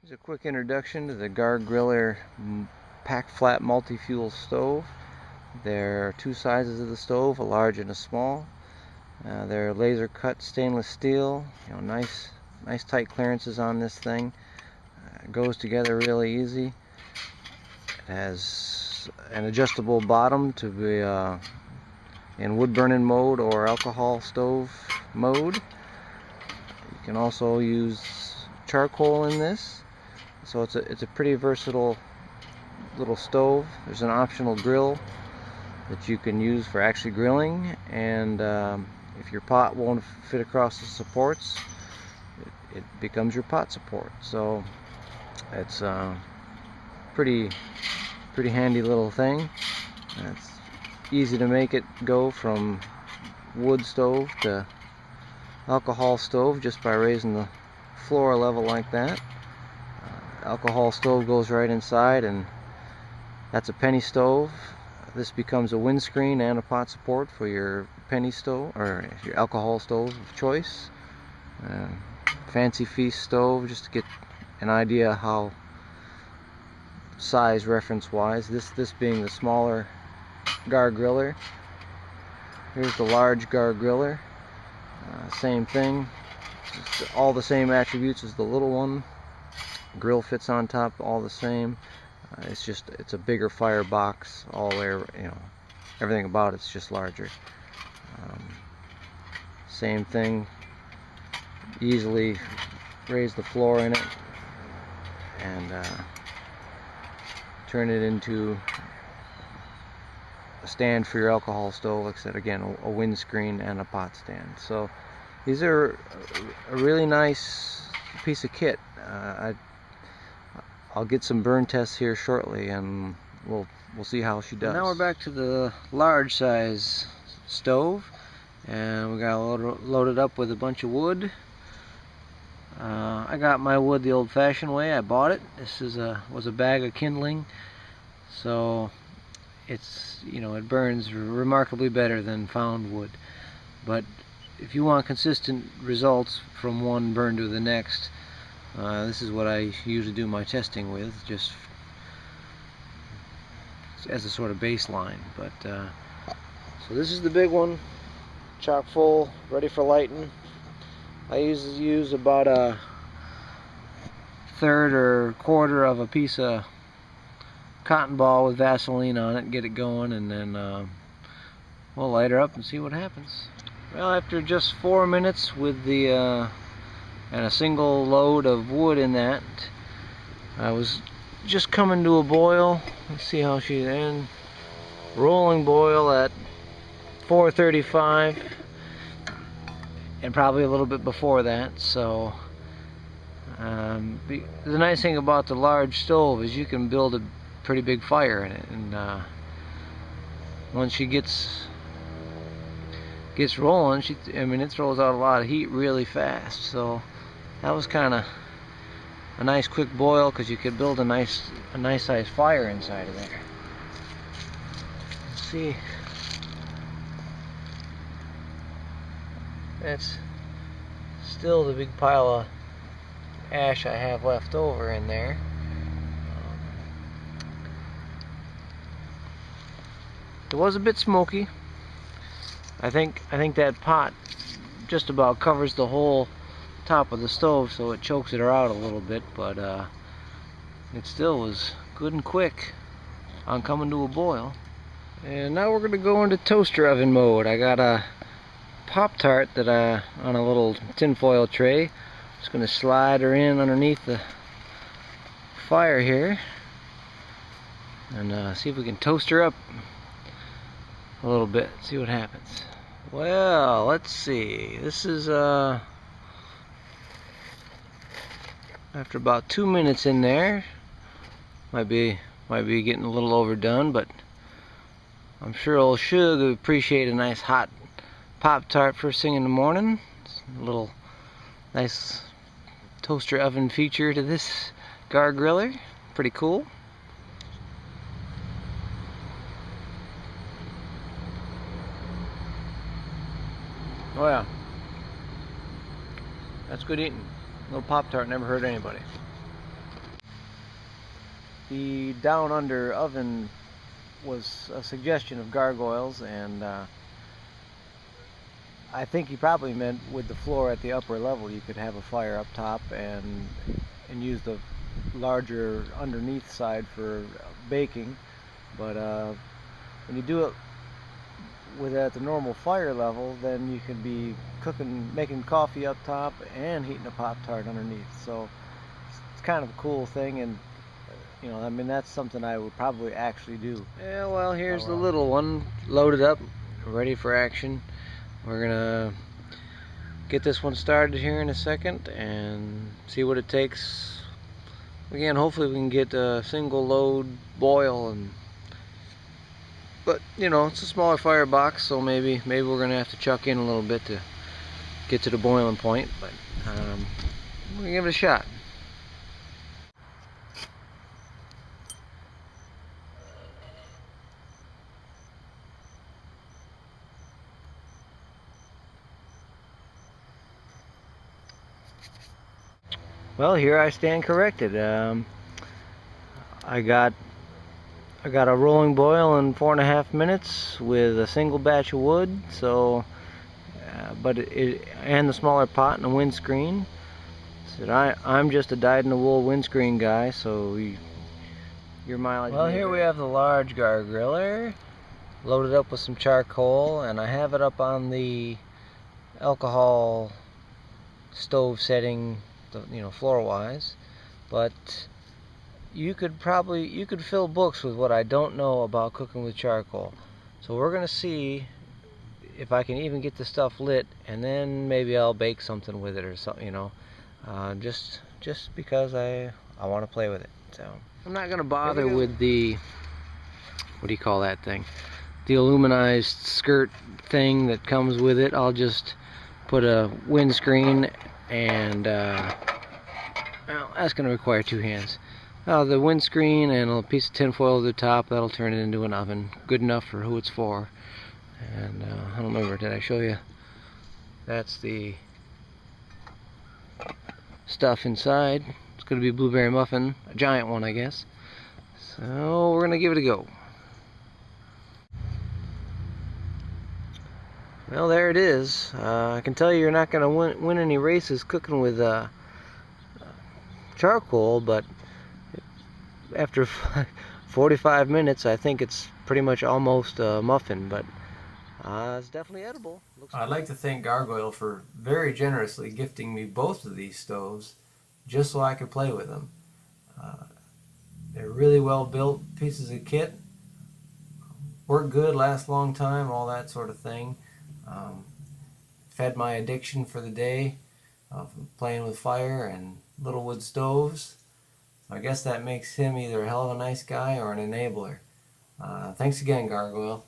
Here's a quick introduction to the Gargriller pack flat multi-fuel stove. There are two sizes of the stove, a large and a small. They're laser cut stainless steel. Nice tight clearances on this thing. It goes together really easy. It has an adjustable bottom to be in wood burning mode or alcohol stove mode. You can also use charcoal in this. So it's a pretty versatile little stove. There's an optional grill that you can use for actually grilling, and if your pot won't fit across the supports, it becomes your pot support. So it's a pretty handy little thing. It's easy to make it go from wood stove to alcohol stove just by raising the floor level like that. Alcohol stove goes right inside, and that's a penny stove. This becomes a windscreen and a pot support for your penny stove or your alcohol stove of choice. Fancy feast stove, just to get an idea how size reference wise. This being the smaller Gargriller. Here's the large Gargriller. Same thing, just all the same attributes as the little one. Grill fits on top, all the same. It's a bigger firebox all the way, everything about it's just larger. Same thing, easily raise the floor in it and turn it into a stand for your alcohol stove, except again a windscreen and a pot stand. So these are a really nice piece of kit. I'll get some burn tests here shortly, and we'll see how she does. Now we're back to the large size stove, and we got loaded up with a bunch of wood. I got my wood the old-fashioned way. I bought it. This was a bag of kindling, so it burns remarkably better than found wood. But if you want consistent results from one burn to the next, this is what I usually do my testing with, just as a sort of baseline. But so this is the big one, chock full, ready for lighting. I usually use about a third or quarter of a piece of cotton ball with Vaseline on it, get it going, and then we'll light her up and see what happens. Well, after just 4 minutes with the and a single load of wood in that, I was just coming to a boil. Let's see how she's in. Rolling boil at 435, and probably a little bit before that. So the nice thing about the large stove is you can build a pretty big fire in it, and once she gets rolling, it throws out a lot of heat really fast. So that was kind of a nice quick boil, because you could build a nice sized fire inside of there. Let's see. That's still the big pile of ash I have left over in there. It was a bit smoky. I think that pot just about covers the whole top of the stove, so it chokes it out a little bit, but it still was good and quick on coming to a boil. And now we're going to go into toaster oven mode. I got a Pop-Tart that on a little tinfoil tray. Just going to slide her in underneath the fire here and see if we can toast her up a little bit, see what happens. Well, let's see. This is after about 2 minutes in there. Might be getting a little overdone, but I'm sure old Shug would appreciate a nice hot Pop-Tart first thing in the morning. It's a little nice toaster oven feature to this Gargriller. Pretty cool. Oh yeah, that's good eating. A little Pop-Tart never hurt anybody. The down under oven was a suggestion of gargoyles, and I think he probably meant with the floor at the upper level you could have a fire up top and use the larger underneath side for baking. But when you do it with it at the normal fire level, then you can be cooking, making coffee up top and heating a Pop-Tart underneath. So it's kind of a cool thing, and you know, I mean, that's something I would probably actually do. Yeah, well, here's the little one loaded up, ready for action. We're gonna get this one started here in a second and see what it takes. Again, hopefully we can get a single load boil, but you know, it's a smaller firebox, so maybe we're gonna have to chuck in a little bit to get to the boiling point, but we're gonna give it a shot. Well, here I stand corrected. I got a rolling boil in 4.5 minutes with a single batch of wood. So, but and the smaller pot and a windscreen. So I'm just a dyed-in-the-wool windscreen guy. So your mileage. Well, here we have the large Gargriller, loaded up with some charcoal, and I have it up on the alcohol stove setting, you know, floor-wise. But you could fill books with what I don't know about cooking with charcoal. So we're gonna see if I can even get the stuff lit, and then maybe I'll bake something with it or something, you know, just because I want to play with it. So I'm not gonna bother with the, what do you call that thing, the aluminized skirt thing that comes with it. I'll just put a windscreen and well, that's going to require 2 hands. The windscreen and a piece of tinfoil at the top, that'll turn it into an oven. Good enough for who it's for. And I don't remember, did I show you? That's the stuff inside. It's going to be a blueberry muffin, a giant one, I guess. So we're going to give it a go. Well, there it is. I can tell you you're not going to win any races cooking with charcoal, but after 45 minutes I think it's pretty much almost a muffin, but it's definitely edible. I'd like to thank Gargoyle for very generously gifting me both of these stoves just so I could play with them. They're really well built pieces of kit, work good, last a long time, all that sort of thing. Fed my addiction for the day of playing with fire and little wood stoves. I guess that makes him either a hell of a nice guy or an enabler. Thanks again, Gargoyle.